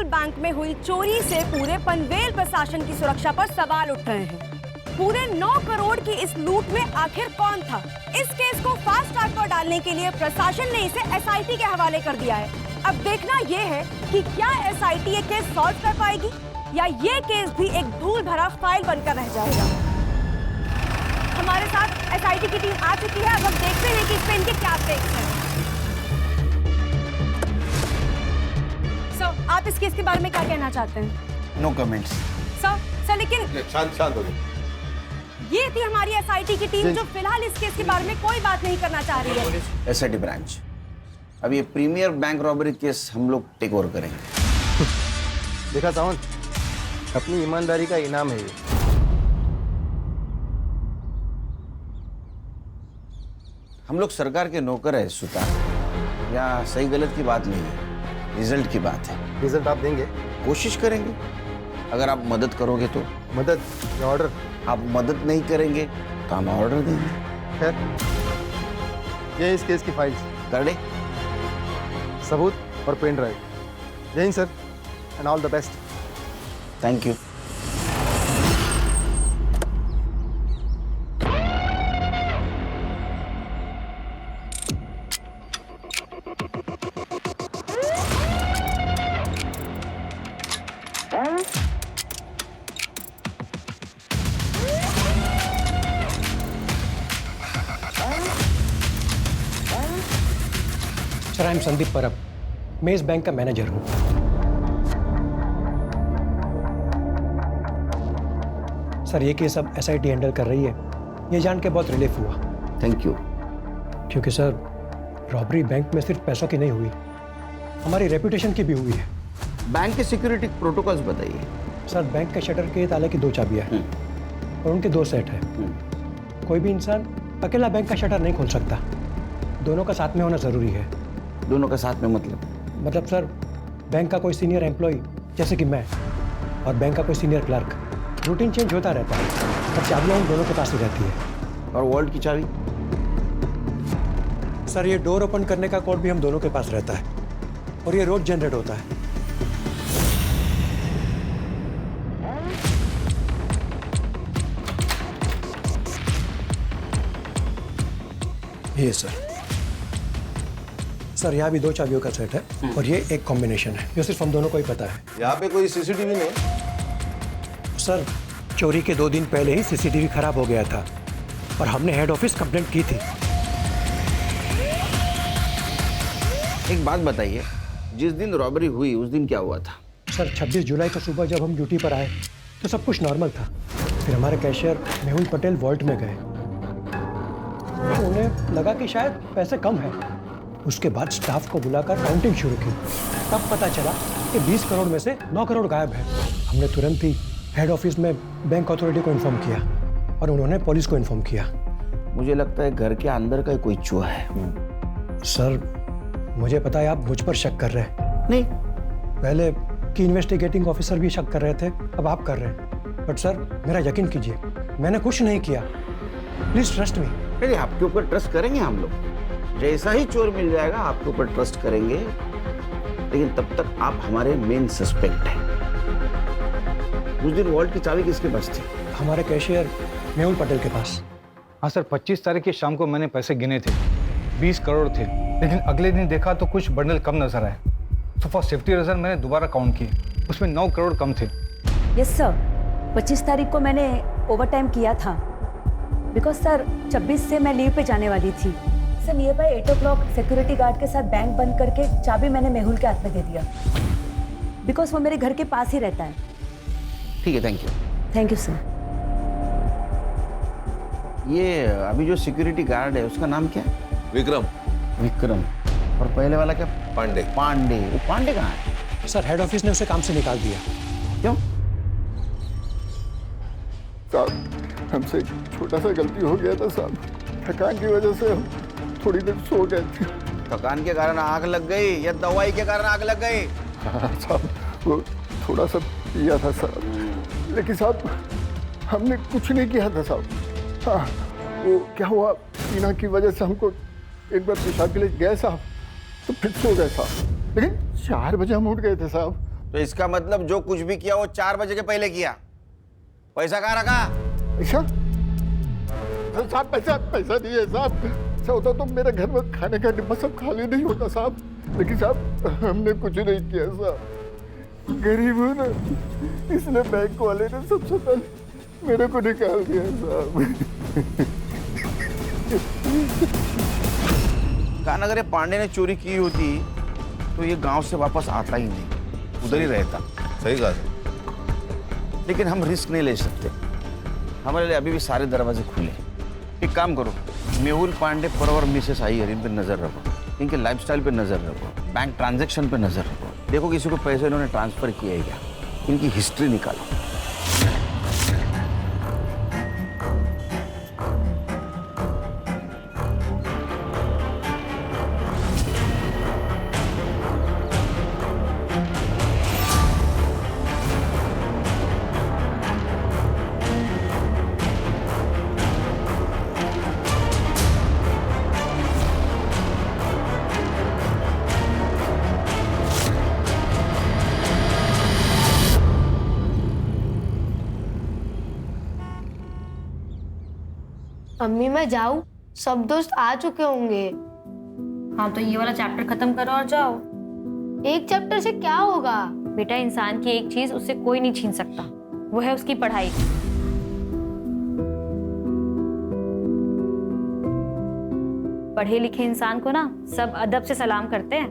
Bank में हुई चोरी से पूरे पनवेल प्रशासन की सुरक्षा पर सवाल उठ रहे हैं। पूरे 9 करोड़ की इस लूट में आखिर कौन था? इस केस को फास्ट ट्रैक पर डालने के लिए प्रशासन ने इसे एसआईटी के हवाले कर दिया है। अब देखना ये है कि क्या एसआईटी ये केस सॉल्व कर पाएगी या ये केस भी एक धूल भरा फाइल बनकर रह जाएगा। हमारे साथ एसआईटी की टीम आ चुकी है। अब हम देखते हैं कि इस पे इनके क्या टेक्स हैं। सर, आप इस केस के बारे में क्या कहना चाहते हैं? No comments. सर लेकिन शांत हो गए। ये थी हमारी एसआईटी की टीम जो फिलहाल इस केस के बारे में कोई बात नहीं करना चाह रही है। एसआईटी ब्रांच, अब ये प्रीमियर बैंक रॉबरी केस हम लोग टेक ओवर करेंगे। देखा सावंत, अपनी ईमानदारी का इनाम है ये। हम लोग सरकार के नौकर है सुतार। या सही गलत की बात नहीं है, रिजल्ट की बात है। रिजल्ट आप देंगे? कोशिश करेंगे। अगर आप मदद करोगे तो। मदद या ऑर्डर? आप मदद नहीं करेंगे तो हम ऑर्डर देंगे। खैर, ये इस केस की फाइल्स, कर दे। सबूत और पेन ड्राइव। जय Hind sir, and all the best. Thank you. Sir, I am Sandeep परब। मैं इस बैंक का मैनेजर हूँ। सर, ये केस अब एसआईटी हैंडल कर रही है। ये जान के बहुत रिलीफ हुआ। Thank you. क्योंकि सर, रॉबरी बैंक में सिर्फ पैसों की नहीं हुई, हमारी रेपुटेशन की भी हुई है। बैंक के सिक्योरिटी प्रोटोकॉल्स बताइए। सर, बैंक के शटर के ताले की 2 चाबियाँ हैं और उनके 2 सेट हैं। कोई भी इंसान अकेला बैंक का शटर नहीं खोल सकता, दोनों का साथ में होना ज़रूरी है। दोनों का साथ में मतलब सर, बैंक का कोई सीनियर एम्प्लॉय जैसे कि मैं और बैंक का कोई सीनियर क्लर्क, रूटीन चेंज होता रहता है, पर चाबियाँ उन दोनों के पास ही रहती है। और वॉल्ट की चाबी? सर, ये डोर ओपन करने का कोड भी हम दोनों के पास रहता है और ये रोज जनरेट होता है। ये सर, यहाँ भी 2 चाबियों का सेट है और ये एक कॉम्बिनेशन है जो सिर्फ हम दोनों को ही पता है। यहाँ पे कोई सीसीटीवी नहीं? सर, चोरी के 2 दिन पहले ही सीसीटीवी खराब हो गया था और हमने हेड ऑफिस कंप्लेंट की थी। एक बात बताइए, जिस दिन रॉबरी हुई उस दिन क्या हुआ था? सर, 26 जुलाई को सुबह जब हम ड्यूटी पर आए तो सब कुछ नॉर्मल था। फिर हमारे कैशियर मेहुल पटेल वॉल्ट में गए तो उन्हें लगा कि शायद पैसे कम हैं। उसके बाद स्टाफ को बुलाकर काउंटिंग शुरू की। तब पता चला कि 20 करोड़ में से 9 करोड़ गायब है। हमने तुरंत ही हेड ऑफिस में बैंक अथॉरिटी को इन्फॉर्म किया और उन्होंने पुलिस को इन्फॉर्म किया। मुझे लगता है घर के अंदर का कोई चूहा है। सर, मुझे पता है आप मुझ पर शक कर रहे हैं। नहीं, पहले की इन्वेस्टिगेटिंग ऑफिसर भी शक कर रहे थे, अब आप कर रहे हैं। बट सर, मेरा यकीन कीजिए, मैंने कुछ नहीं किया। Please trust me. अरे आपके ऊपर ट्रस्ट करेंगे हम लोग। जैसा ही चोर मिल जाएगा आपके ऊपर ट्रस्ट करेंगे, लेकिन तब तक आप हमारे मेन सस्पेक्ट हैं। उस दिन वॉल्ट की चाबी किसके पास थी? हमारे कैशियर मेहुल पटेल के पास। हाँ सर, 25 तारीख की शाम को मैंने पैसे गिने थे, 20 करोड़ थे, लेकिन अगले दिन देखा तो कुछ बंडल कम नजर आए। तो फॉर सेफ्टी रीजन मैंने दोबारा काउंट किए, उसमें 9 करोड़ कम थे। यस सर, 25 तारीख को मैंने ओवर टाइम किया था बिकॉज सर 26 से मैं लीव पे जाने वाली थी। Sir, near by 8 o'clock security guard के साथ बैंक बंद करके चाबी मैंने मेहुल के हाथ में दे दिया बिकॉज वो मेरे घर के पास ही रहता है। ठीक है, thank you. Thank you sir. ये अभी जो सिक्योरिटी गार्ड है उसका नाम क्या है? विक्रम। विक्रम। और पहले वाला क्या? पांडे। पांडे। वो पांडे कहाँ है? सर, हेड ऑफिस ने उसे काम से निकाल दिया। क्यों? साहब, हमसे छोटा सा गलती हो गया था साहब। थकान की वजह से हम थोड़ी देर सो गए थे। थकान के कारण आग लग गई या दवाई के कारण आग लग गई? हाँ साहब, वो थोड़ा सा पिया था साहब, लेकिन साहब हमने कुछ नहीं किया था साहब। हाँ, वो क्या हुआ, टीना की वजह से हमको एक बार पेशाब के लिए गए साहब, तो फिर सो गए साहब। लेकिन 4 बजे हम उठ गए थे साहब, तो इसका मतलब जो कुछ भी किया वो 4 बजे के पहले किया। पैसा कहाँ रखा? पैसा? साहब पैसा नहीं है साहब। ऐसा होता तो मेरे घर में खाने का डिब्बा सब खाली नहीं होता साहब। लेकिन साहब हमने कुछ नहीं किया साहब। गरीब हूँ ना, इसलिए बैंक वाले ने सबसे पहले मेरे को निकाल दिया साहब। कान अगर ये पांडे ने चोरी की होती तो ये गांव से वापस आता ही नहीं, उधर ही रहता। सही कहा। लेकिन हम रिस्क नहीं ले सकते, हमारे लिए अभी भी सारे दरवाजे खुले। एक काम करो, मेहुल पांडे पर और मिसेस अय्यर इन पे नजर रखो, इनके लाइफस्टाइल पे नजर रखो, बैंक ट्रांजैक्शन पे नजर रखो। देखो किसी को पैसे इन्होंने ट्रांसफर किए है क्या, इनकी हिस्ट्री निकालो। अम्मी मैं जाऊँ? सब दोस्त आ चुके होंगे। हाँ तो ये वाला चैप्टर खत्म करो और जाओ। एक चैप्टर से क्या होगा? बेटा इंसान की एक चीज उससे कोई नहीं छीन सकता, वो है उसकी पढ़ाई। पढ़े लिखे इंसान को ना सब अदब से सलाम करते हैं।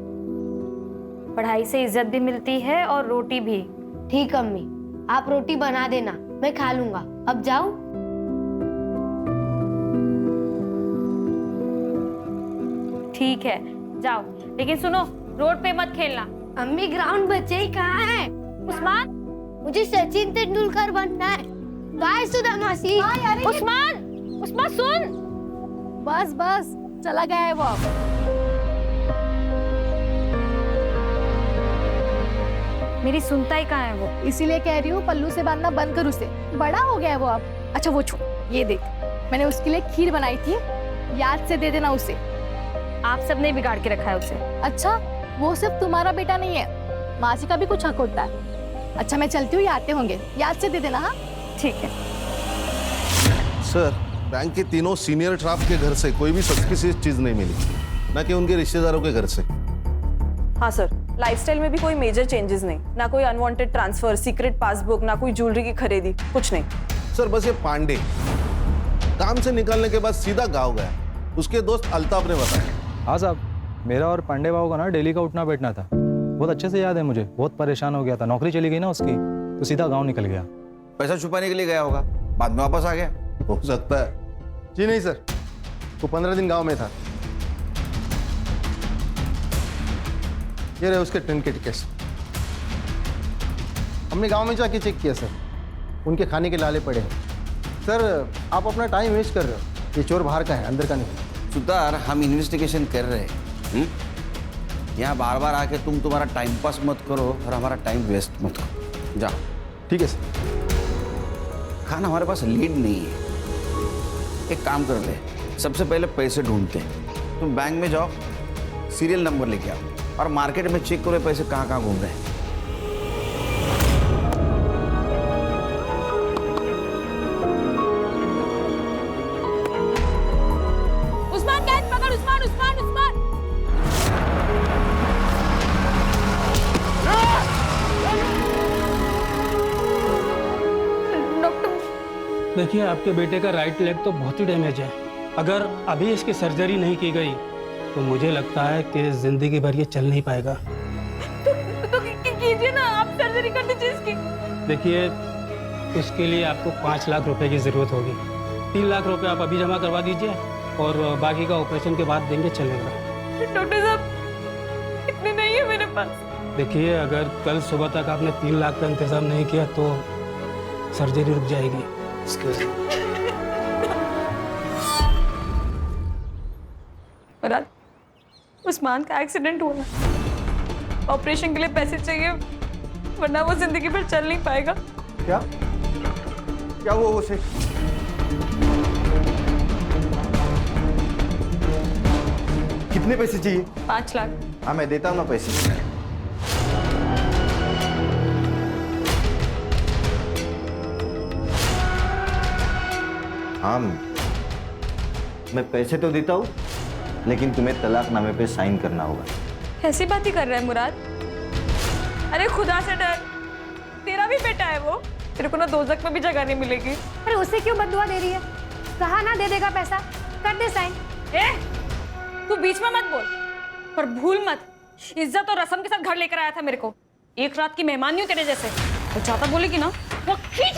पढ़ाई से इज्जत भी मिलती है और रोटी भी। ठीक अम्मी, आप रोटी बना देना, मैं खा लूंगा। अब जाऊँ? ठीक है जाओ, लेकिन सुनो रोड पे मत खेलना। अम्मी ग्राउंड बच्चे ही कहाँ है? उस्मान, मुझे सचिन तेंदुलकर बनना है। बाय सुधा मासी। उस्मान, उस्मान सुन। बस बस चला गया है वो। मेरी सुनता ही कहाँ है वो? इसीलिए कह रही हूँ पल्लू से बांधना बंद कर उसे, बड़ा हो गया है वो अब। अच्छा वो छोड़, ये देख मैंने उसके लिए खीर बनाई थी, याद से दे देना उसे। आप सबने बिगाड़ के रखा है उसे। अच्छा वो सिर्फ तुम्हारा बेटा नहीं है, मासी का भी कुछ हक होता है। अच्छा मैं चलती हूँ, ये आते होंगे, याद से दे देना। हाँ ठीक है। सर, बैंक के तीनों सीनियर स्टाफ के घर से कोई भी सस्पिशियस चीज नहीं मिली, ना कि उनके रिश्तेदारों के घर से। हाँ सर, लाइफस्टाइल में भी कोई मेजर चेंजेस नहीं, ना कोई अनवांटेड ट्रांसफर, सीक्रेट पासबुक, ना कोई ज्वेलरी की खरीदी, कुछ नहीं। सर बस ये पांडे काम से निकलने के बाद सीधा गाँव गया, उसके दोस्त अल्ताफ ने बताया। हाँ साहब, मेरा और पांडे बाबू का ना डेली का उठना बैठना था, बहुत अच्छे से याद है मुझे। बहुत परेशान हो गया था, नौकरी चली गई ना उसकी, तो सीधा गांव निकल गया। पैसा छुपाने के लिए गया होगा, बाद में वापस आ गया। हो सकता है। जी नहीं सर, वो 15 दिन गांव में था। ये रहे उसके ट्रेन के टिकट्स। हमने गांव में जाके चेक किया सर, उनके खाने के लाले पड़े हैं। सर आप अपना टाइम वेस्ट कर रहे हो, ये चोर बाहर का है, अंदर का नहीं। सुधार, हम इन्वेस्टिगेशन कर रहे हैं। यहाँ बार बार आके तुम तुम्हारा टाइम पास मत करो और हमारा टाइम वेस्ट मत करो। जाओ। ठीक है सर। खाना हमारे पास लीड नहीं है, एक काम कर ले, सबसे पहले पैसे ढूंढते हैं। तुम बैंक में जाओ, सीरियल नंबर लेके आओ और मार्केट में चेक करो पैसे कहाँ कहाँ घूम रहे हैं। उस्मान कैच पकड़, उस्मान उस्मान उस्मान। देखिए आपके बेटे का राइट लेग तो बहुत ही डैमेज है। अगर अभी इसकी सर्जरी नहीं की गई तो मुझे लगता है कि जिंदगी भर ये चल नहीं पाएगा। तो कीजिए ना, आप सर्जरी कर दीजिए इसकी। देखिए उसके लिए आपको 5 लाख रुपए की जरूरत होगी। 3 लाख रुपए आप अभी जमा करवा दीजिए और बाकी का ऑपरेशन के बाद देंगे, चलेगा। डॉक्टर साहब इतने नहीं है मेरे पास। देखिए अगर कल सुबह तक आपने 3 लाख का इंतजाम नहीं किया तो सर्जरी रुक जाएगी। उस्मान का एक्सीडेंट हुआ, ऑपरेशन के लिए पैसे चाहिए, वरना वो जिंदगी भर चल नहीं पाएगा। क्या क्या हुआ उसे? कितने पैसे चाहिए? 5 लाख। हाँ मैं देता हूँ ना पैसे। हाँ, मैं पैसे तो देता हूँ, लेकिन तुम्हें तलाकनामे पे साइन करना होगा। ऐसी बात ही कर रहा है मुराद? अरे खुदा से डर, तेरा भी बेटा है वो, तेरे को ना दोजख में भी जगह नहीं मिलेगी। अरे उसे क्यों बददुआ दे रही है? कहा ना दे देगा पैसा, कर दे साइन। तू बीच में मत बोल, पर भूल मत, इज्जत और रस्म के साथ घर लेकर आया था मेरे को। एक रात की मेहमान नहीं हूँ तेरे जैसे। तो ज्यादा बोलेगी ना वो खींच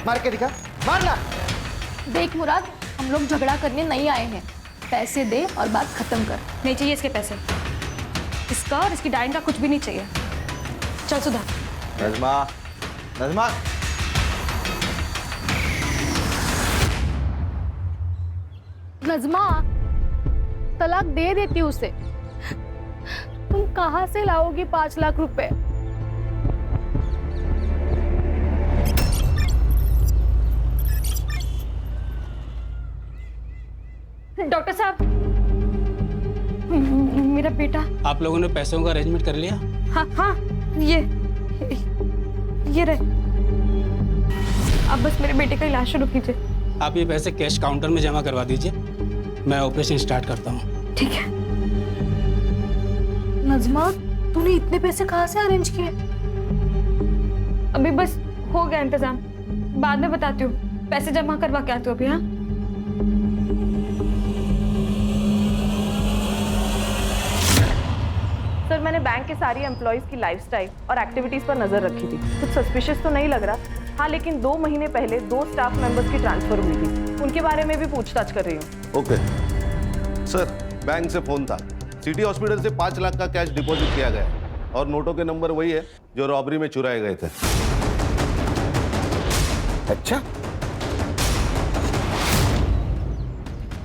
मार के दिखा, मारना। देख मुराद, हम लोग झगड़ा करने नहीं आए हैं। पैसे दे और बात खत्म कर। नहीं चाहिए इसके पैसे, इसका और इसकी डाइन का कुछ भी नहीं चाहिए। चल सुधा। नज़मा, नज़मा। नज़मा, तलाक दे देती उसे। तुम कहाँ से लाओगी 5 लाख रुपए? डॉक्टर साहब, मेरा बेटा। आप लोगों ने पैसों का अरेंजमेंट कर लिया? हाँ हाँ, ये रहे। अब बस मेरे बेटे का इलाज शुरू कीजिए। आप ये पैसे कैश काउंटर में जमा करवा दीजिए, मैं ऑपरेशन स्टार्ट करता हूँ। ठीक है। नज़मा, तूने इतने पैसे कहाँ से अरेंज किए? अभी बस हो गया इंतजाम, बाद में बताती हूँ। पैसे जमा करवा के आती हूँ अभी। हाँ, सर, मैंने बैंक के सारी एम्प्लॉइज की लाइफस्टाइल और एक्टिविटीज पर नजर रखी थी। कुछ सस्पिशियस तो नहीं लग रहा। हाँ, लेकिन 2 महीने पहले 2 स्टाफ मेंबर्स की ट्रांसफर हुई थी, उनके बारे में भी पूछताछ कर रही हूँ। ओके सर, बैंक से फोन था, सिटी हॉस्पिटल से 5 लाख का कैश डिपॉजिट किया गया और नोटों के नंबर वही है जो रॉबरी में चुराए गए थे। अच्छा,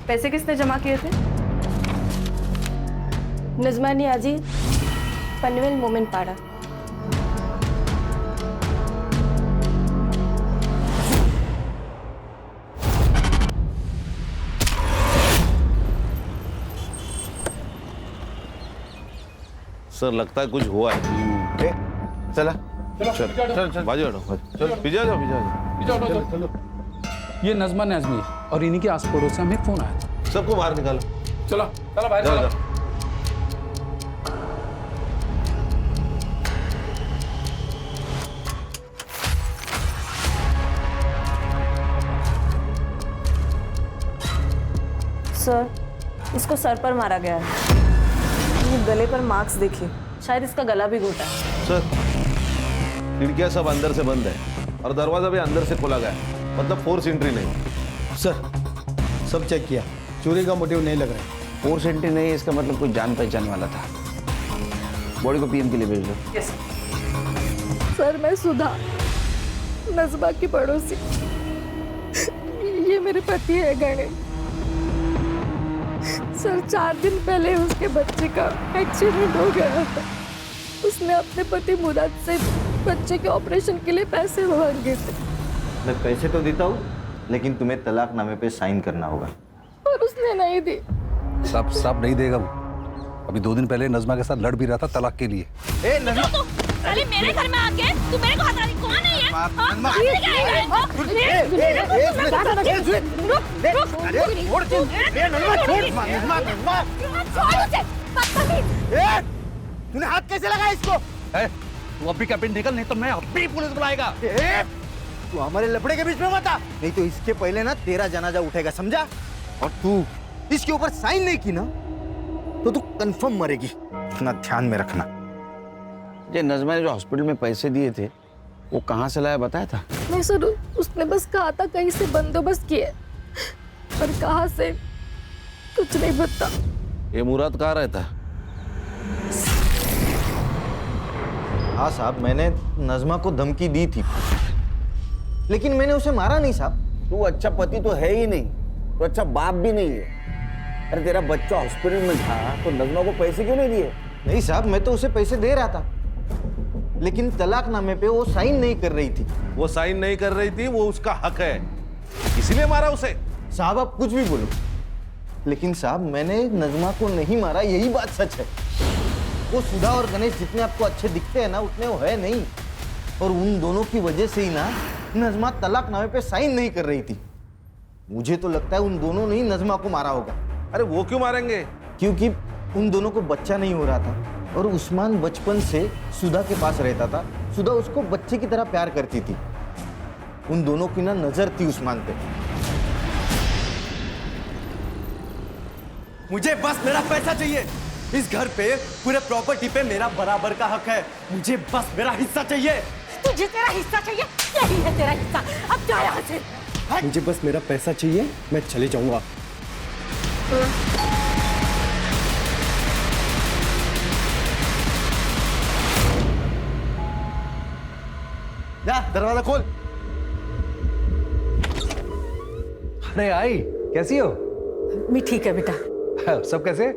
पैसे किसने जमा किए थे? नज़मा नियाजी, पनवेल मोमिन पाड़ा। सर लगता है कुछ हुआ है। चला चल बाजू हटो, चल पीछे जाओ। चलो। ये नज़मा नाज़मी और इन्हीं के आस पड़ोस से हमें फोन आया था। सबको बाहर निकालो। चलो चलो बाहर चलो। सर, इसको सर पर मारा गया है। ये गले पर मार्क्स देखिए, शायद इसका गला भी घोटा है। सर, खिड़कियां सब अंदर से बंद है और दरवाजा भी अंदर से खोला गया है, मतलब फोर्स एंट्री नहीं। सर, सब चेक किया, चोरी का मोटिव नहीं लग रहा है। फोर्स एंट्री नहीं है, इसका मतलब कोई जान पहचान वाला था। बॉडी को पीएम के लिए भेज दो। यस सर, मैं सुधा, नज़मा की पड़ोसी। ये मेरे पति है गणेश। सर, 4 दिन पहले उसके बच्चे का एक्सीडेंट हो गया था। उसने अपने पति मुराद से बच्चे के ऑपरेशन के लिए पैसे मांगे थे। मैं पैसे तो देता हूँ, लेकिन तुम्हें तलाकनामे पे साइन करना होगा। और उसने नहीं दी। सब नहीं देगा वो। अभी 2 दिन पहले नज़मा के साथ लड़ भी रहा था तलाक के लिए। ए नज़मा, साले मेरे घर में आके तू मेरे को हटा रही, कौन है ये? तूने हाथ कैसे लगाया इसको? तू अभी का पिन निकल, नहीं तो मैं अभी पुलिस बुलाएगा। तू हमारे लफड़े के बीच में मत आ, नहीं तो इसके पहले ना तेरा जनाजा उठेगा, समझा? और तू इसके ऊपर साइन नहीं की ना तो तू कंफर्म मरेगी, इतना ध्यान में रखना। ये नज़मा ने जो हॉस्पिटल में पैसे दिए थे वो कहाँ से लाया बताया था? नहीं सर, उसने बस कहा था कहीं से बंदोबस्त किए, पर कहाँ से कुछ नहीं पता। ये मुराद कहाँ रहता? हाँ साहब, मैंने नज़मा को धमकी दी थी, लेकिन मैंने उसे मारा नहीं साहब। तू अच्छा पति तो है ही नहीं, तो अच्छा बाप भी नहीं है। अरे तेरा बच्चा हॉस्पिटल में था तो नज़मा को पैसे क्यों नहीं दिए? नहीं साहब, मैं तो उसे पैसे दे रहा था, लेकिन तलाकनामे पे वो साइन नहीं कर रही थी। वो साइन नहीं कर रही थी, वो उसका हक है, इसीलिए मारा उसे। साहब आप कुछ भी बोलो, लेकिन साहब मैंने नज़मा को नहीं मारा, यही बात सच है। वो सुधा और गणेश जितने आपको अच्छे दिखते हैं ना, उतने वो है नहीं। और उन दोनों की वजह से ही ना नजमा तलाकनामे पे साइन नहीं कर रही थी। मुझे तो लगता है उन दोनों ने ही नजमा को मारा होगा। अरे वो क्यों मारेंगे? क्योंकि उन दोनों को बच्चा नहीं हो रहा था और उस्मान बचपन से सुधा के पास रहता था। सुधा उसको बच्चे की तरह प्यार करती थी। उन दोनों की ना नजर थी उस्मान पे। मुझे बस मेरा पैसा चाहिए। इस घर पे पूरे प्रॉपर्टी पे मेरा बराबर का हक है। मुझे बस मेरा हिस्सा चाहिए। तुझे तेरा हिस्सा चाहिए? यही है तेरा हिस्सा। अब जा यहाँ से। मुझे बस मेरा पैसा चाहिए, मैं चले जाऊंगा। जा दरवाजा खोल। अरे आई, कैसी हो? मैं ठीक है बेटा। सब कैसे?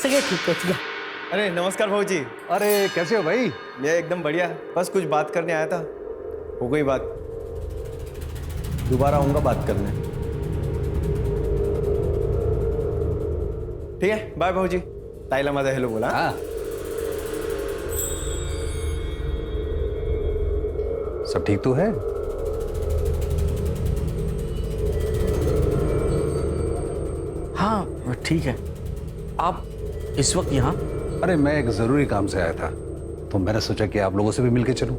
सगे ठीक है। अरे नमस्कार भाऊजी। अरे कैसे हो भाई? मैं एकदम बढ़िया, बस कुछ बात करने आया था। हो गई बात, दोबारा आऊंगा बात करने। ठीक है, बाय भाऊजी। ताईला माझा हेलो बोला। हाँ। सब ठीक तो है? हाँ ठीक है। आप इस वक्त यहाँ? अरे मैं एक जरूरी काम से आया था, तो मैंने सोचा कि आप लोगों से भी मिलके चलूं।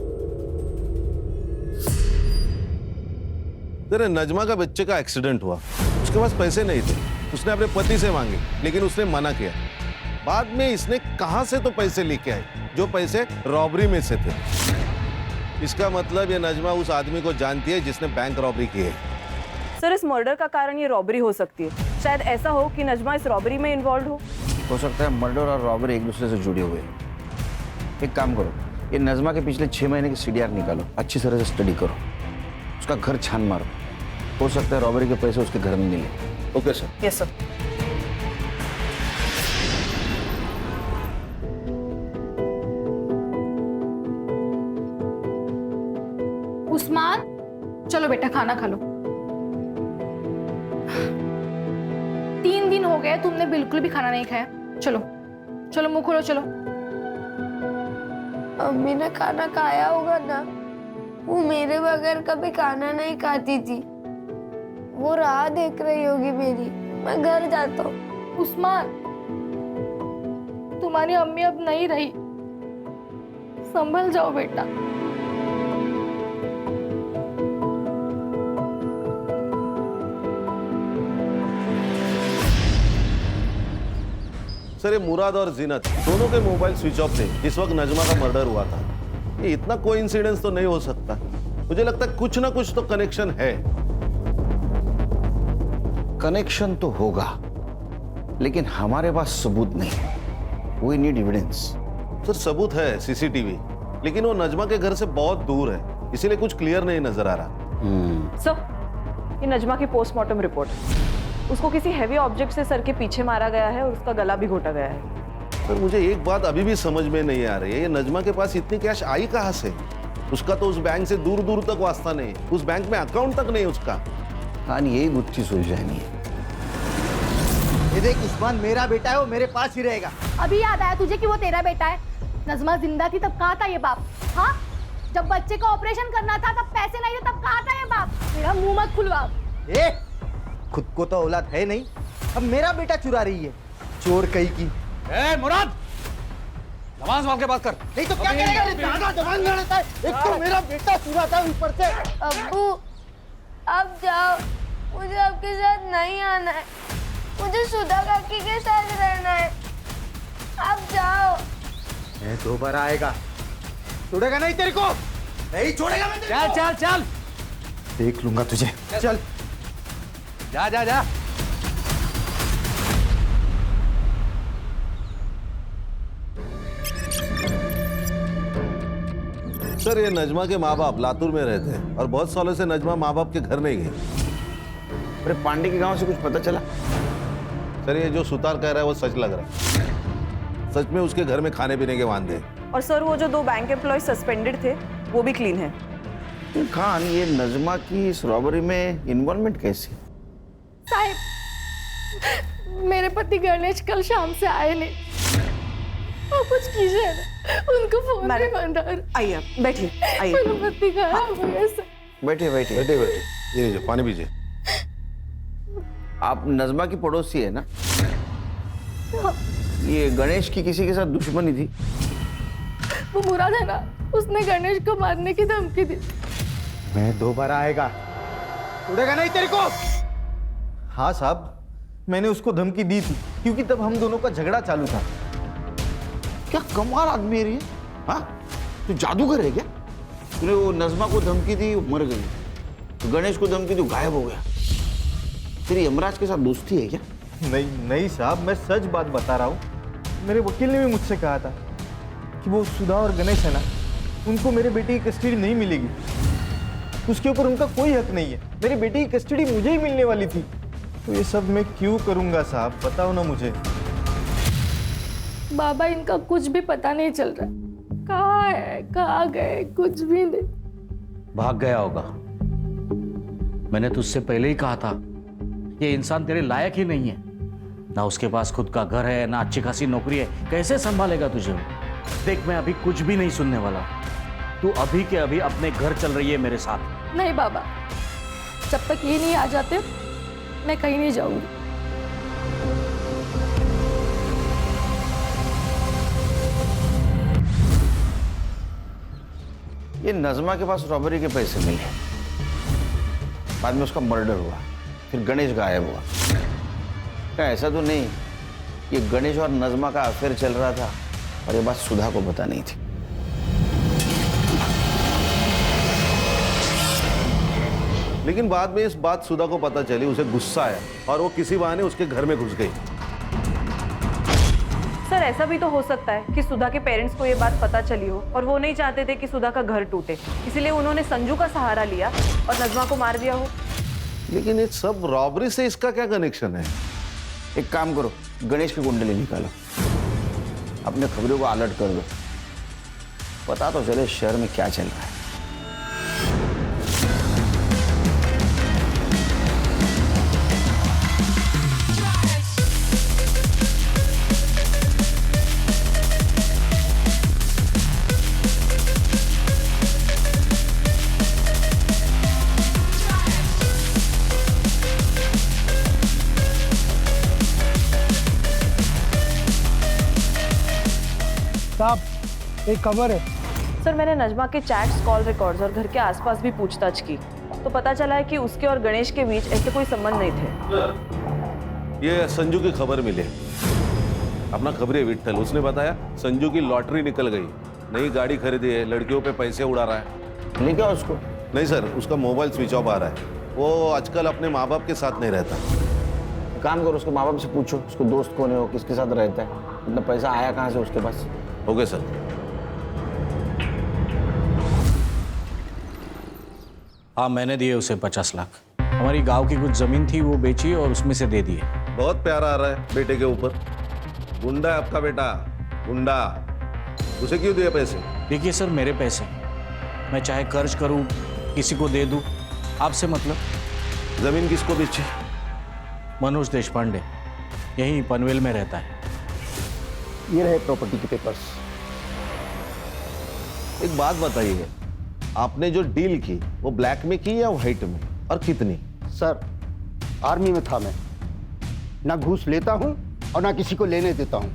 तेरे नजमा का बच्चे का एक्सीडेंट हुआ, उसके पास पैसे नहीं थे, उसने अपने पति से मांगे लेकिन उसने मना किया। बाद में इसने कहां से तो पैसे लेके आए, जो पैसे रॉबरी में से थे। इसका मतलब ये नजमा उस आदमी को जानती है जिसने बैंक रॉबरी की है। सर, इस मर्डर का कारण ये रॉबरी हो सकती है। शायद ऐसा हो कि नजमा इस रॉबरी में इन्वॉल्व हो सकता है मर्डर और रॉबरी एक दूसरे से जुड़े हुए हैं। एक काम करो, ये नजमा के पिछले 6 महीने की CDR निकालो, अच्छी तरह से स्टडी करो, उसका घर छान मारो। हो सकता है रॉबरी के पैसे उसके घर में मिले। Okay sir. Yes sir. Usman, चलो बेटा खाना खा लो। 3 दिन हो गए तुमने बिल्कुल भी खाना नहीं खाया। चलो चलो मुंह खोलो, चलो। अम्मी ने खाना खाया होगा ना, वो मेरे बगैर कभी खाना नहीं खाती थी। वो राह देख रही होगी मेरी। मैं घर जाता हूँ। उस्मान, तुम्हारी अम्मी अब नहीं रही, संभल जाओ बेटा। सर, ये मुराद और जीनत दोनों के मोबाइल स्विच ऑफ थे जिस वक्त नजमा का मर्डर हुआ था। ये इतना कोइंसिडेंस तो नहीं हो सकता। मुझे लगता है कुछ ना कुछ तो कनेक्शन है। कनेक्शन तो होगा, लेकिन हमारे पास सबूत नहीं। We need evidence. सर, सबूत है CCTV, लेकिन वो नजमा के घर से बहुत दूर है, इसीलिए कुछ क्लियर नहीं नजर आ रहा। सर, ये नजमा की पोस्टमार्टम रिपोर्ट। उसको किसी हैवी ऑब्जेक्ट से सर के पीछे मारा गया है और उसका गला भी घोटा गया है। सर, मुझे एक बात अभी भी समझ में नहीं आ रही है, ये नजमा के पास इतनी कैश आई कहां से? उसका तो उस बैंक से दूर दूर तक वास्ता नहीं, उस बैंक में अकाउंट तक नहीं उसका। हाँ, यही गुत्थी सुलझानी है। ये देख उस्मान मेरा बेटा है, वो मेरे पास ही रहेगा। अभी याद आया तुझे कि वो तेरा बेटा है? नजमा जिंदा थी तब कहा था ये बाप? हाँ, जब बच्चे का ऑपरेशन करना था तब पैसे नहीं थे तब कहा था ये बाप? मेरा मुंह मत खुलवा। ए, खुद को तो औलाद है नहीं, अब मेरा बेटा चुरा रही है, चोर कहीं की। ए मुराद, जबान संभाल के बात कर। नहीं तो क्या करेगा? ज्यादा जबान लड़ता है। एक तो मेरा बेटा चुराता है, ऊपर से। अब्बू, अब जाओ, मुझे आपके साथ नहीं आना है। मुझे सुधा काकी के साथ रहना है। आप जाओ। मैं दोबारा आएगा, छोड़ेगा नहीं तेरे को, नहीं छोड़ेगा मैं तेरे को। चल चल चल, देख लूंगा तुझे। चल जा जा जा। सर, ये नजमा के माँ बाप लातूर में रहते हैं और बहुत सालों से नजमा माँ बाप के घर नहीं गई। अरे पांडे के गांव से कुछ पता चला? सर, ये जो सुतार कह रहा है वो सच लग रहा है। सच में उसके घर में खाने पीने के वांदे। और सर, वो जो 2 बैंक एम्प्लॉय सस्पेंडेड थे वो भी क्लीन है। खान, ये नजमा की इस रॉबरी में इन्वॉल्वमेंट कैसी? साहिब, मेरे पति गणेश कल शाम से आए नहीं। और कुछ कीजिए ना, उनको फोन पे बंद। आइए, बैठिए, आइए। मेरे पति खराब हो गए सर। बैठिए बैठिए। बैठे बैठे, ये लीजिए पानी पीजिए। आप नजमा की पड़ोसी है ना? ये गणेश की किसी के साथ दुश्मनी थी? वो मुराद है ना, उसने गणेश को मारने की धमकी दी। मैं दोबारा आएगा, उड़ेगा नहीं तेरे को। हाँ साहब, मैंने उसको धमकी दी थी क्योंकि तब हम दोनों का झगड़ा चालू था। क्या कमाल आदमी है ये। हाँ, तू जादूगर है क्या? तूने वो नजमा को धमकी दी, वो मर गई। तो गणेश को धमकी दी, गायब हो गया। तेरी यमराज के साथ दोस्ती है क्या? नहीं नहीं साहब, मैं सच बात बता रहा हूँ। मेरे वकील ने भी मुझसे कहा था कि वो सुधा और गणेश है ना, उनको मेरे बेटे की कस्टडी नहीं मिलेगी। उसके ऊपर उनका कोई हक नहीं है। मेरी बेटी की कस्टडी मुझे ही मिलने वाली थी। तो ये सब मैं क्यों करूंगा साहब, बताओ ना मुझे। बाबा, इनका कुछ भी पता नहीं चल रहा। कहाँ है, कहाँ गए, कुछ भी नहीं। भाग गया होगा। मैंने तुझसे पहले ही कहा था, ये इंसान तेरे लायक ही नहीं है। ना उसके पास खुद का घर है, ना अच्छी खासी नौकरी है, कैसे संभालेगा तुझे वो? देख, मैं अभी कुछ भी नहीं सुनने वाला। तू अभी के अभी अपने घर चल रही है मेरे साथ। नहीं बाबा, जब तक ये नहीं आ जाते मैं कहीं नहीं जाऊंगी। ये नजमा के पास रॉबरी के पैसे मिले, बाद में उसका मर्डर हुआ, फिर गणेश गायब हुआ। क्या ऐसा तो नहीं ये गणेश और नजमा का अफेयर चल रहा था और ये बात सुधा को पता नहीं थी? लेकिन बाद में इस बात सुधा को पता चली, उसे गुस्सा आया और वो किसी बहाने उसके घर में घुस गई। सर, ऐसा भी तो हो सकता है कि सुधा के पेरेंट्स को ये बात पता चली हो और वो नहीं चाहते थे कि सुधा का घर टूटे, इसीलिए उन्होंने संजू का सहारा लिया और नजमा को मार दिया हो। लेकिन ये सब रॉबरी से इसका क्या कनेक्शन है? एक काम करो, गणेश की कुंडली निकालो, अपने खबरों को अलर्ट कर दो, पता तो चले शहर में क्या चल रहा है। साहब, एक खबर है। सर, मैंने नजमा के चैट्स, कॉल रिकॉर्ड्स और घर के आसपास भी पूछताछ की तो पता चला है कि उसके और गणेश के बीच ऐसे कोई संबंध नहीं थे। ये संजू की खबर मिली, अपना खबरी विट्ठल, उसने बताया संजू की लॉटरी निकल गई, नई गाड़ी खरीदी है, लड़कियों पे पैसे उड़ा रहा है। नहीं क्या उसको? नहीं सर, उसका मोबाइल स्विच ऑफ आ रहा है। वो आजकल अपने माँ बाप के साथ नहीं रहता। काम करो, उसके माँ बाप से पूछो उसको दोस्त कौन है, वो किसके साथ रहता है, इतना पैसा आया कहाँ से उसके पास। Okay sir. हाँ, मैंने दिए उसे 50 लाख। हमारी गांव की कुछ जमीन थी, वो बेची और उसमें से दे दिए। बहुत प्यार आ रहा है बेटे के ऊपर। गुंडा है आपका बेटा, गुंडा। उसे क्यों दिए पैसे? देखिए सर, मेरे पैसे, मैं चाहे कर्ज करूं, किसी को दे दूं, आपसे मतलब। जमीन किसको बेची? मनोज देशपांडे, यहीं पनवेल में रहता है। ये रहे प्रॉपर्टी के पेपर्स। एक बात बताइए, आपने जो डील की वो ब्लैक में की या व्हाइट में, और कितनी? सर, आर्मी में था मैं, ना घूस लेता हूं और ना किसी को लेने देता हूं।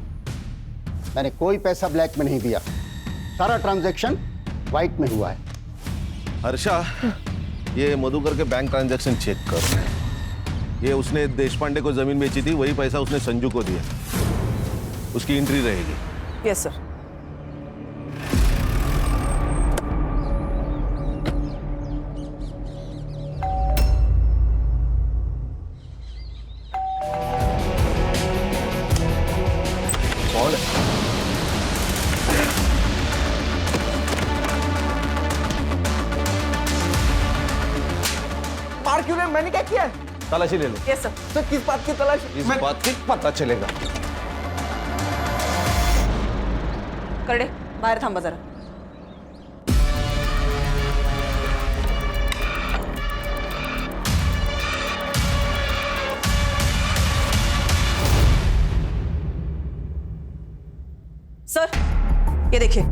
मैंने कोई पैसा ब्लैक में नहीं दिया, सारा ट्रांजैक्शन व्हाइट में हुआ है। हर्षा, ये मधुकर के बैंक ट्रांजैक्शन चेक कर। ये उसने देशपांडे को जमीन बेची थी, वही पैसा उसने संजू को दिया, उसकी एंट्री रहेगी। Yes sir. मार क्यों रहे? मैंने क्या किया है? तलाशी ले लो। Yes sir. तो किस बात की तलाशी? इस बात की पता चलेगा। करडे, बाहेर थांबा जरा। सर, ये देखिए।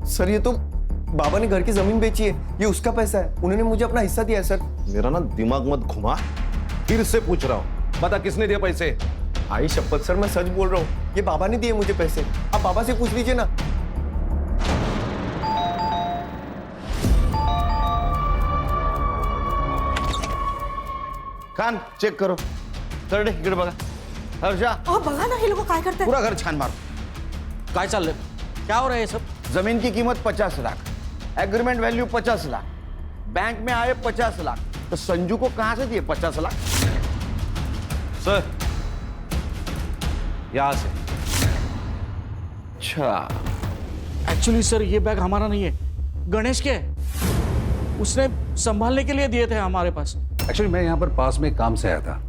सर, ये तो बाबा ने घर की जमीन बेची है, ये उसका पैसा है, उन्होंने मुझे अपना हिस्सा दिया है सर। मेरा ना दिमाग मत घुमा, फिर से पूछ रहा हूँ, बता किसने दिया पैसे? आई शपथ सर, मैं सच बोल रहा हूँ, ये बाबा ने दिए मुझे पैसे। आप बाबा से पूछ लीजिए ना। खान चेक करो, चल इकडे बघा. हर्षा, बघा ना हे लोक काय करतात. पूरा घर छान मारो. काय चाललंय? क्या हो रहा है ये सब? जमीन की कीमत 50 lakh, agreement value 50 lakh, bank में आए 50 लाख, तो संजू को कहां से दिए 50 लाख? सर, यहां से. अच्छा, एक्चुअली सर ये बैग हमारा नहीं है, गणेश के है. उसने संभालने के लिए दिए थे हमारे पास. एक्चुअली मैं यहाँ पर पास में काम से आया था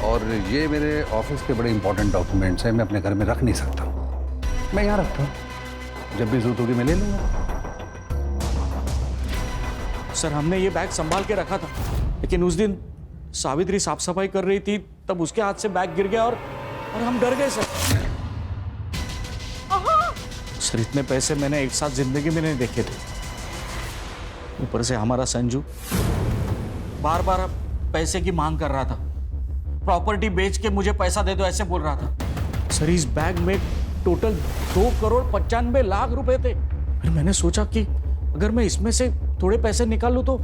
और ये मेरे ऑफिस के बड़े इंपॉर्टेंट डॉक्यूमेंट्स हैं, मैं अपने घर में रख नहीं सकता. मैं यहाँ रखता हूँ, जब भी जरूरत होगी मैं ले लूँगा. सर हमने ये बैग संभाल के रखा था, लेकिन उस दिन सावित्री साफ सफाई कर रही थी, तब उसके हाथ से बैग गिर गया और हम डर गए सर. सर इतने पैसे मैंने एक साथ जिंदगी में नहीं देखे थे. ऊपर से हमारा संजू बार बार पैसे की मांग कर रहा था. प्रॉपर्टी बेच के मुझे पैसा दे दो ऐसे बोल रहा था. सर इस बैग में टोटल 2,95,00,000 रुपए थे. फिर मैंने सोचा कि अगर मैं इसमें से थोड़े पैसे निकाल लूं तो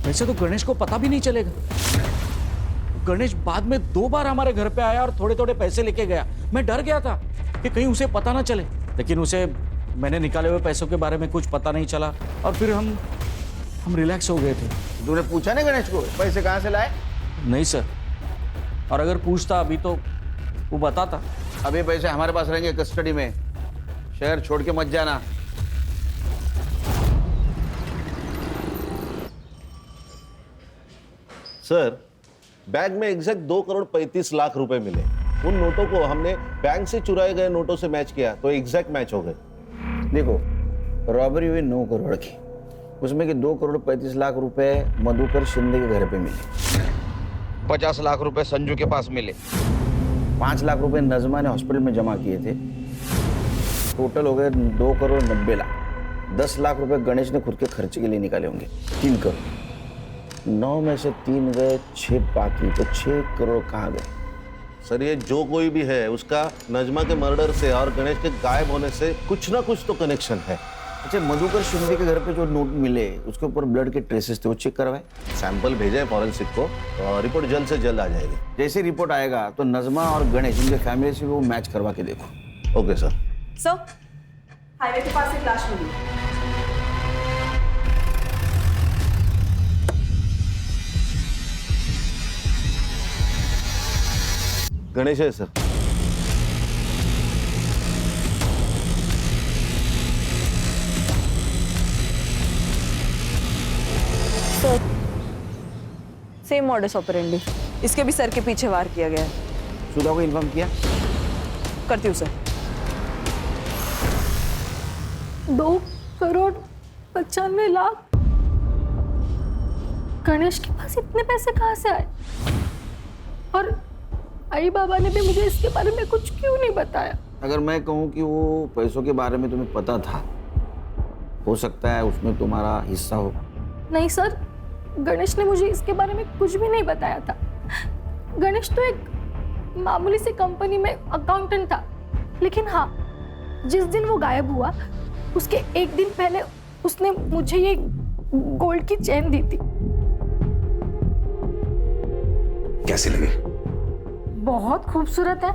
वैसे तो गणेश को पता भी नहीं चलेगा. गणेश बाद में 2 बार हमारे घर पे आया और थोड़े थोड़े पैसे लेके गया. मैं डर गया था कि कहीं उसे पता ना चले, लेकिन उसे मैंने निकाले हुए पैसों के बारे में कुछ पता नहीं चला और फिर हम रिलैक्स हो गए थे. तूने पूछा ना गणेश को पैसे कहां से लाए? नहीं सर, और अगर पूछता अभी तो वो बताता. अभी पैसे हमारे पास रहेंगे कस्टडी में, शहर छोड़ के मत जाना. सर बैग में एग्जैक्ट 2,35,00,000 रुपए मिले. उन नोटों को हमने बैंक से चुराए गए नोटों से मैच किया तो एग्जैक्ट मैच हो गए. देखो, रॉबरी हुई 9 करोड़ की, उसमें के 2,35,00,000 रुपए मधुकर शिंदे के घर पे मिले, 50 लाख रुपए संजू के पास मिले, 5 लाख रुपए नजमा ने हॉस्पिटल में जमा किए थे. टोटल हो गए 2,90,00,000. 10 लाख रुपए गणेश ने खुद के खर्चे के लिए निकाले होंगे, 3 करोड़. 9 में से 3 गए, 6 बाकी, तो 6 करोड़ कहाँ गए? सर ये जो कोई भी है उसका नजमा के मर्डर से और गणेश के गायब होने से कुछ ना कुछ तो कनेक्शन है. अच्छा, मधुकर शिंदे के घर पे जो नोट मिले उसके ऊपर ब्लड के ट्रेसेस थे, वो चेक करवाए? सैंपल भेजे फॉरेंसिक को, रिपोर्ट जल्द से जल्द आ जाएगी. जैसे रिपोर्ट आएगा तो नजमा और गणेश इनके फैमिली से वो मैच करवा के देखो. Okay sir. सर, हाईवे के पास एक लाश मिली. गणेश है sir. Sir, same modus operandi, इसके भी सर के पीछे वार किया गया है. सुधा को इन्फॉर्म किया? करती हूँ सर. 2,95,00,000 गणेश के पास इतने पैसे कहाँ से आए? और आई बाबा ने भी मुझे इसके बारे में कुछ क्यों नहीं बताया? अगर मैं कहूँ कि वो पैसों के बारे में तुम्हें पता था, हो सकता है उसमें तुम्हारा हिस्सा हो. नहीं सर, गणेश ने मुझे इसके बारे में कुछ भी नहीं बताया था. गणेश तो एक मामूली सी कंपनी में अकाउंटेंट था, लेकिन हाँ, जिस दिन वो गायब हुआ उसके एक दिन पहले उसने मुझे ये गोल्ड की चेन दी थी. कैसी लगी? बहुत खूबसूरत है,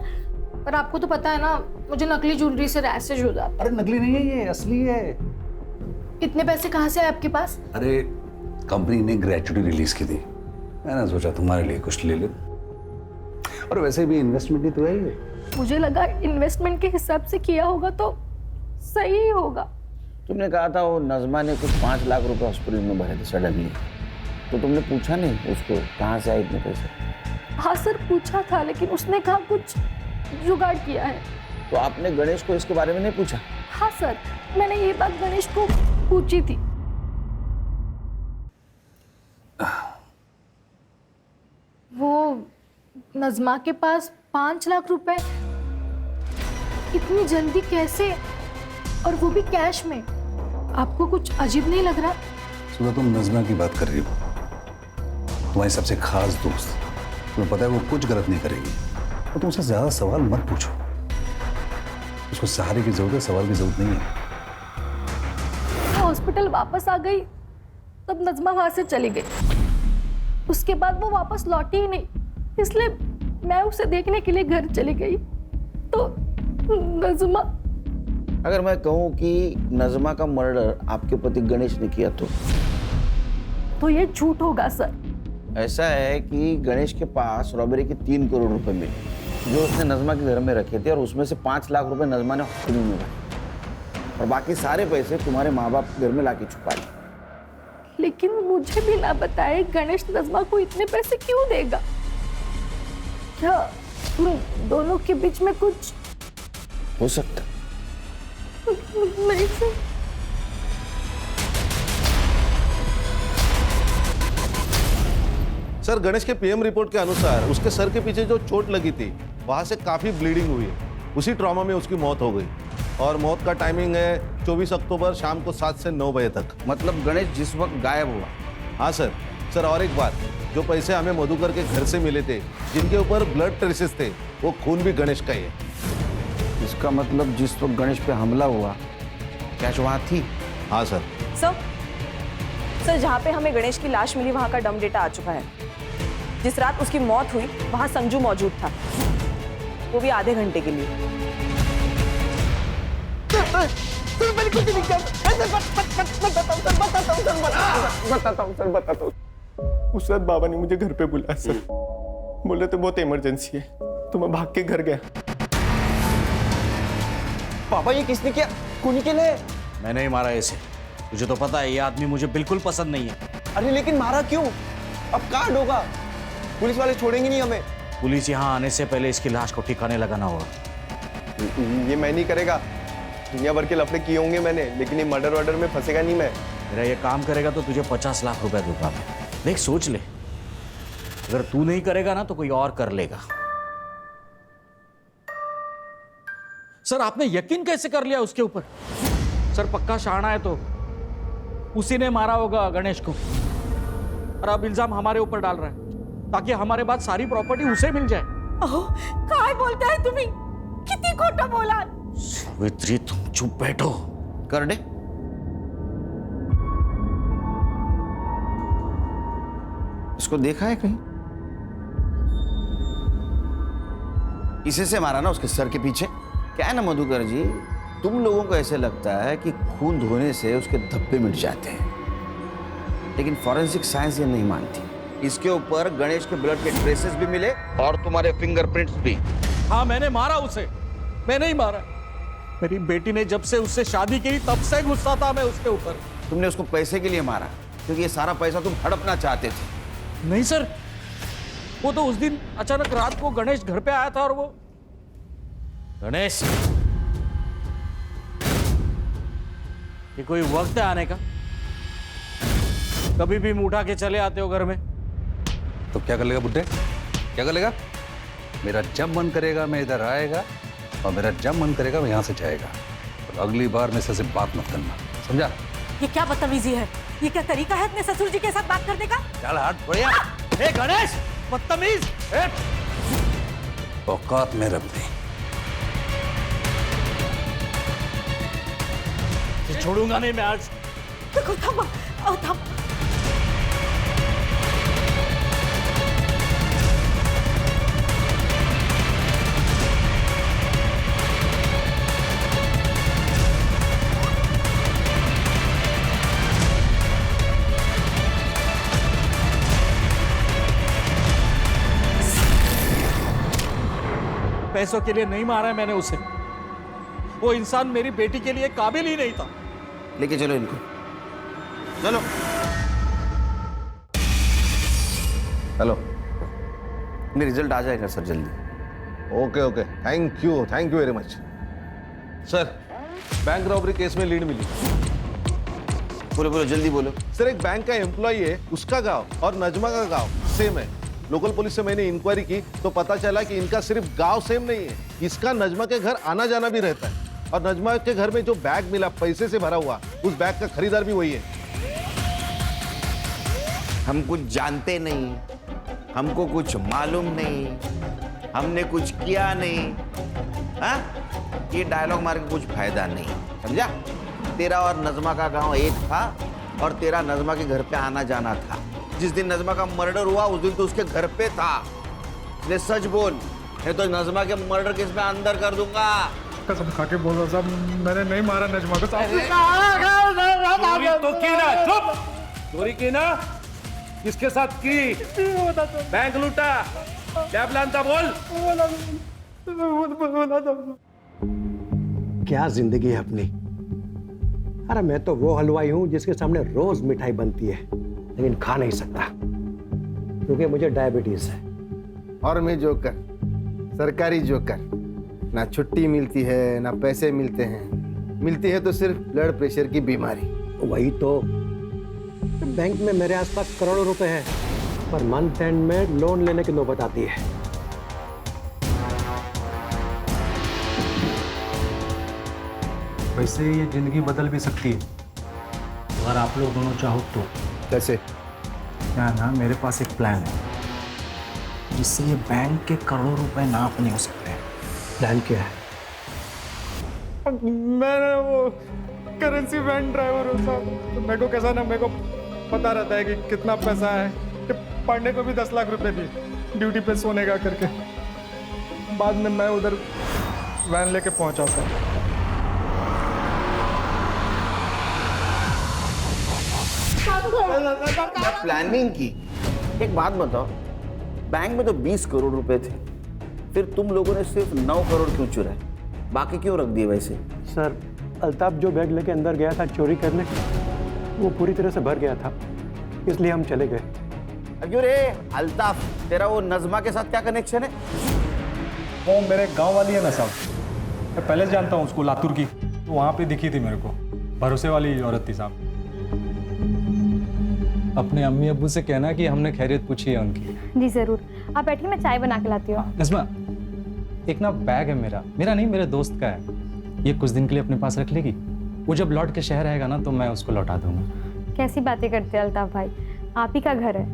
पर आपको तो पता है ना, मुझे नकली ज्वेलरी से रैशेज हो जाता है. अरे नकली नहीं है, ये असली है. इतने पैसे कहाँ से आए आपके पास? अरे कंपनी ने ग्रेचुटी रिलीज की थी, मैंने सोचा तुम्हारे लिए कुछ ले लो. और वैसे भी इन्वेस्टमेंट ही तो है ये. मुझे लगा इन्वेस्टमेंट के हिसाब से किया होगा तो सही ही होगा. तुमने कहा था वो नजमा ने कुछ 5 लाख रुपए हॉस्पिटल में भरे थे सडनली, तो तुमने पूछा नहीं उसको कहाँ से आए इतने पैसे? हाँ सर, पूछा था, लेकिन उसने कहा कुछ जुगाड़ किया है. तो आपने गणेश को इसके बारे में नहीं पूछा? हाँ सर, मैंने ये बात गणेश को पूछी थी. वो नजमा के पास 5 लाख रुपए इतनी जल्दी कैसे, और वो भी कैश में? आपको कुछ अजीब नहीं लग रहा? सुधा, तुम नज़मा की बात कर रही हो, तुम्हारी सबसे खास दोस्त। तुम्हें पता है वो कुछ गलत नहीं करेगी, और तुम उससे ज्यादा सवाल मत पूछो। उसको सहारे की जरूरत है, सवाल की जरूरत नहीं है। मैं हॉस्पिटल वापस आ गई तब नज़मा वहां से चली गई। उसके बाद वो वापस लौटी ही नहीं, इसलिए मैं उसे देखने के लिए घर चली गई। तो नज़मा, अगर मैं कहूं कि नज़मा का मर्डर आपके पति गणेश ने किया तो ये झूठ होगा सर। ऐसा है कि गणेश के पास रॉबरी के 3 करोड़ रुपए मिले जो उसने नज़मा के घर में रखे थे, और उसमें से 5 लाख रुपए नज़मा ने हॉस्पिटल में लगाए, और बाकी सारे पैसे तुम्हारे माँ बाप घर में लाके छुपा लिए। लेकिन मुझे भी ना बताए गणेश नज़मा को इतने पैसे क्यों देगा? क्या तुम दोनों के बीच में कुछ हो सकता? नहीं सर। सर, गणेश के पीएम रिपोर्ट के अनुसार उसके सर के पीछे जो चोट लगी थी वहां से काफी ब्लीडिंग हुई है। उसी ट्रॉमा में उसकी मौत हो गई, और मौत का टाइमिंग है 24 अक्टूबर शाम को 7 से 9 बजे तक। मतलब गणेश जिस वक्त गायब हुआ? हाँ सर। सर, और एक बात, जो पैसे हमें मधुकर के घर से मिले थे जिनके ऊपर ब्लड ट्रेसेस थे, वो खून भी गणेश का ही है। इसका मतलब जिस वक्त गणेश पे हमला हुआ कैश वहां थी? हाँ सर। सर, जहाँ पे हमें गणेश की लाश मिली वहाँ का डम डेटा आ चुका है। जिस रात उसकी मौत हुई वहाँ संजू मौजूद था, वो भी आधे घंटे के लिए। बताता हूँ। उस रात बाबा ने मुझे घर पे बुलाया सर, बोले तो बहुत इमरजेंसी है, तो मैं भाग के घर गया। पापा, ये किसने किया? कौन के लिए? मैंने ही मारा इसे। तुझे तो पता है ये आदमी मुझे बिल्कुल पसंद नहीं है। अरे लेकिन मारा क्यों? अब कहाँ होगा? पुलिस वाले छोड़ेंगे नहीं हमें। पुलिस यहाँ आने से पहले इसकी लाश को ठिकाने लगाना होगा। ये मैं नहीं करेगा, दुनिया भर के लफड़े किए होंगे मैंने, लेकिन ये मर्डर वर्डर में फंसेगा नहीं मैं। मेरा ये काम करेगा तो तुझे 50 लाख रुपए दूंगा मैं। देख, सोच ले, अगर तू नहीं करेगा ना तो कोई और कर लेगा। सर, आपने यकीन कैसे कर लिया उसके ऊपर? सर, पक्का शाना है तो उसी ने मारा होगा गणेश को, और अब इल्जाम हमारे ऊपर डाल रहा है ताकि हमारे बाद सारी प्रॉपर्टी उसे मिल जाए। काय बोलता है तुम्ही? किती खोटा बोला? सावित्री, तुम चुप बैठो। कर दे। इसको देखा है कहीं? इसे से मारा ना उसके सर के पीछे। क्या है ना मधुकर जी, तुम लोगों को ऐसे लगता है कि खून धोने से उसके धब्बे मिट जाते हैं, लेकिन फॉरेंसिक साइंस ये नहीं मानती। इसके ऊपर गणेश के ब्लड के ट्रेसेस भी मिले और तुम्हारे फिंगरप्रिंट्स भी। हाँ, मैंने मारा उसे, मैं नहीं मारा। मेरी बेटी ने जब से उससे शादी की तब से गुस्सा था मैं उसके ऊपर। तुमने उसको पैसे के लिए मारा, क्योंकि ये सारा पैसा तुम हड़पना चाहते थे। नहीं सर, वो तो उस दिन अचानक रात को गणेश घर पे आया था, और वो गणेश, ये कोई वक्त है आने का? कभी भी मुंह उठा के चले आते हो घर में। तो क्या कर लेगा बुड्ढे? क्या कर लेगा? मेरा जब मन करेगा मैं इधर आएगा, और मेरा जब मन करेगा मैं यहाँ से जाएगा। और अगली बार मेरे से बात मत करना, समझा? ये क्या बदतमीजी है? ये क्या तरीका है अपने ससुर जी के साथ बात करने का? चल हट बढ़िया। ए गणेश, बदतमीज! औकात में रब नहीं। छोड़ूंगा नहीं मैं आज। देखो, थमा, थम। पैसों के लिए नहीं मारा है मैंने उसे। वो इंसान मेरी बेटी के लिए काबिल ही नहीं था। लेके चलो इनको, चलो। हेलो, मेरा रिजल्ट आ जाएगा सर जल्दी। Okay okay, thank you very much. Sir, bank robbery case में लीड मिली। बोलो जल्दी बोलो। सर, एक बैंक का एम्प्लॉय है, उसका गांव और नजमा का गांव सेम है। लोकल पुलिस से मैंने इंक्वायरी की तो पता चला कि इनका सिर्फ गांव सेम नहीं है, इसका नजमा के घर आना जाना भी रहता है। और नजमा के घर में जो बैग मिला पैसे से भरा हुआ, उस बैग का खरीदार भी वही है। हम कुछ जानते नहीं, हमको कुछ मालूम नहीं, हमने कुछ किया नहीं। हाँ, ये डायलॉग मार के कुछ फायदा नहीं, समझा? तेरा और नजमा का गांव एक था और तेरा नजमा के घर पे आना जाना था। जिस दिन नजमा का मर्डर हुआ उस दिन तो उसके घर पे था। इसलिए सच बोल, नहीं तो नजमा के मर्डर केस में अंदर कर दूंगा। कसम खा के बोल रहा साहब, मैंने नहीं मारा नजमा को साहब। चोरी तो की ना, चुप। चोरी की ना, किसके साथ की? बैंक लूटा, क्या प्लान था बोल? क्या जिंदगी है अपनी। अरे मैं तो वो हलवाई हूं जिसके सामने रोज मिठाई बनती है, लेकिन खा नहीं सकता क्योंकि मुझे डायबिटीज है। और मैं जोकर, सरकारी जोकर, ना छुट्टी मिलती है ना पैसे मिलते हैं, मिलती है तो सिर्फ ब्लड प्रेशर की बीमारी। वही तो, बैंक में मेरे आसपास करोड़ों रुपए हैं, पर मंथ एंड में लोन लेने की नौबत आती है। वैसे ये जिंदगी बदल भी सकती है अगर आप लोग दोनों चाहो तो। कैसे? क्या ना, मेरे पास एक प्लान है जिससे ये बैंक के करोड़ों रुपए ना अपने हो सकते हैं। प्लान क्या है? मैं वो करेंसी वैन ड्राइवर हूँ साहब, तो मेरे को कैसा ना, मेरे को पता रहता है कि कितना पैसा है। कि पढ़ने को भी 10 लाख रुपए दिए ड्यूटी पे सोने का करके, बाद में मैं उधर वैन लेके पहुंचा था। प्लानिंग की। एक बात बताओ, बैंक में तो 20 करोड़ रुपए थे, फिर तुम लोगों ने सिर्फ 9 करोड़ क्यों चुराए? बाकी क्यों रख दिए वैसे? सर, अल्ताफ जो बैग लेके अंदर गया था चोरी करने, वो पूरी तरह से भर गया था, इसलिए हम चले गए। क्यों रे अल्ताफ, तेरा वो नजमा के साथ क्या कनेक्शन है? वो मेरे गांव वाली है ना साहब, मैं पहले से जानता हूँ उसको, लातूर की। तो वहाँ पे दिखी थी मेरे को, भरोसे वाली औरत थी साहब। अपने अम्मी अब्बू से कहना कि हमने खैरियत पूछी है उनकी। जी जरूर, आप बैठिए, मैं चाय बना के लाती हूँ। नज़मा, एक ना बैग है मेरा नहीं, मेरे दोस्त का है। ये कुछ दिन के लिए अपने पास रख लेगी, वो जब लौट के शहर आएगा ना तो मैं उसको लौटा दूंगा। कैसी बातें करते हैं अल्ताफ भाई, आप ही का घर है।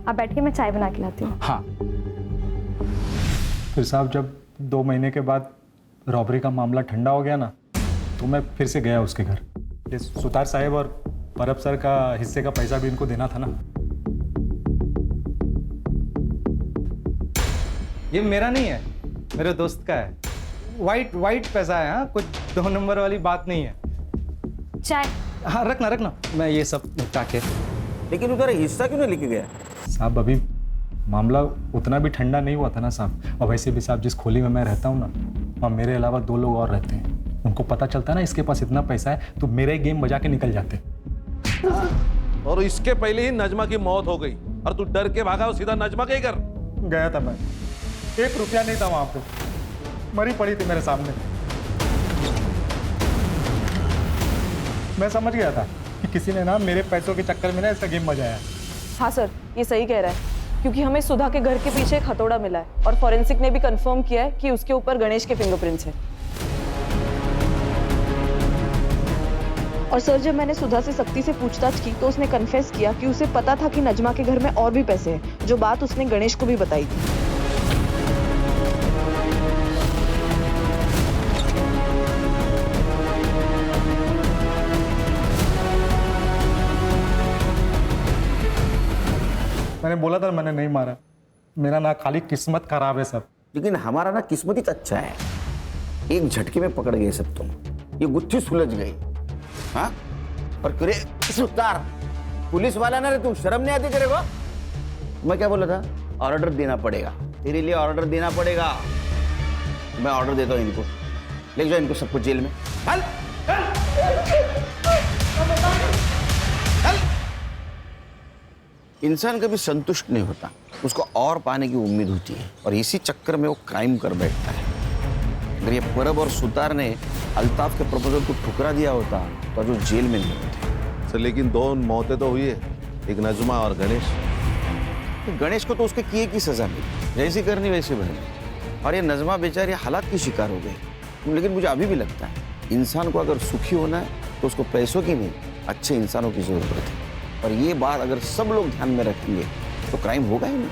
आप बैठिए, मैं चाय बना के लाती हूँ। हाँ, फिर साहब जब 2 महीने के बाद रॉबरी का मामला ठंडा हो गया ना, तो मैं फिर से गया उसके घर। ये सुतार साहब और परब सर का हिस्से का पैसा भी इनको देना था ना। ये मेरा नहीं है, मेरे दोस्त का है। वाइट पैसा है। हाँ, कुछ 2 नंबर वाली बात नहीं है। चाय? हाँ, रखना, मैं ये सब निपटा के। लेकिन उधर हिस्सा क्यों नहीं लेके गया? साहब अभी मामला उतना भी ठंडा नहीं हुआ था ना साहब। और वैसे भी साहब, जिस खोली में मैं रहता हूँ ना, वहाँ मेरे अलावा 2 लोग और रहते हैं। उनको पता चलता है ना इसके पास इतना पैसा है, तो मेरे गेम बजा के निकल जाते। और इसके पहले ही नजमा की मौत हो गई और तू डर के भागा सीधा नजमा के घर गया था। मैं 1 रुपया नहीं था वहां पे, मरी पड़ी थी मेरे सामने। मैं समझ गया था कि किसी ने ना मेरे पैसों के चक्कर में ना इसका गेम बजाया। हाँ सर, ये सही कह रहा है, क्योंकि हमें सुधा के घर के पीछे एक हथौड़ा मिला है और फॉरेंसिक ने भी कंफर्म किया है कि उसके ऊपर गणेश के फिंगरप्रिंट्स हैं। और सर, जब मैंने सुधा से सख्ती से पूछताछ की तो उसने कन्फेस किया कि उसे पता था कि नजमा के घर में और भी पैसे हैं, जो बात उसने गणेश को भी बताई थी। मैंने बोला था मैंने नहीं मारा, मेरा ना खाली किस्मत खराब है सब। लेकिन हमारा ना किस्मत ही अच्छा है, एक झटके में पकड़ गए सब तुम। ये गुत्थी सुलझ गई। हाँ, और करे सुतार पुलिस वाला ना रे, तू शर्म नहीं आती तेरे को? मैं क्या बोला था? ऑर्डर देना पड़ेगा, तेरे लिए ऑर्डर देना पड़ेगा। मैं ऑर्डर देता हूँ इनको, ले जाओ इनको सबको जेल में। चल इंसान कभी संतुष्ट नहीं होता, उसको और पाने की उम्मीद होती है, और इसी चक्कर में वो क्राइम कर बैठता है। अगर ये परब और सुतार ने अल्ताफ के प्रपोजल को ठुकरा दिया होता तो जो जेल में नहीं होते। सर, लेकिन 2 मौतें तो हुई है, एक नजमा और गणेश। गणेश को तो उसके किए की सजा मिली, जैसी करनी वैसे बनी, और ये नजमा बेचारी हालात की शिकार हो गई। लेकिन मुझे अभी भी लगता है इंसान को अगर सुखी होना है तो उसको पैसों की नहीं, अच्छे इंसानों की जरूरत है। और ये बात अगर सब लोग ध्यान में रखेंगे तो क्राइम होगा ही नहीं।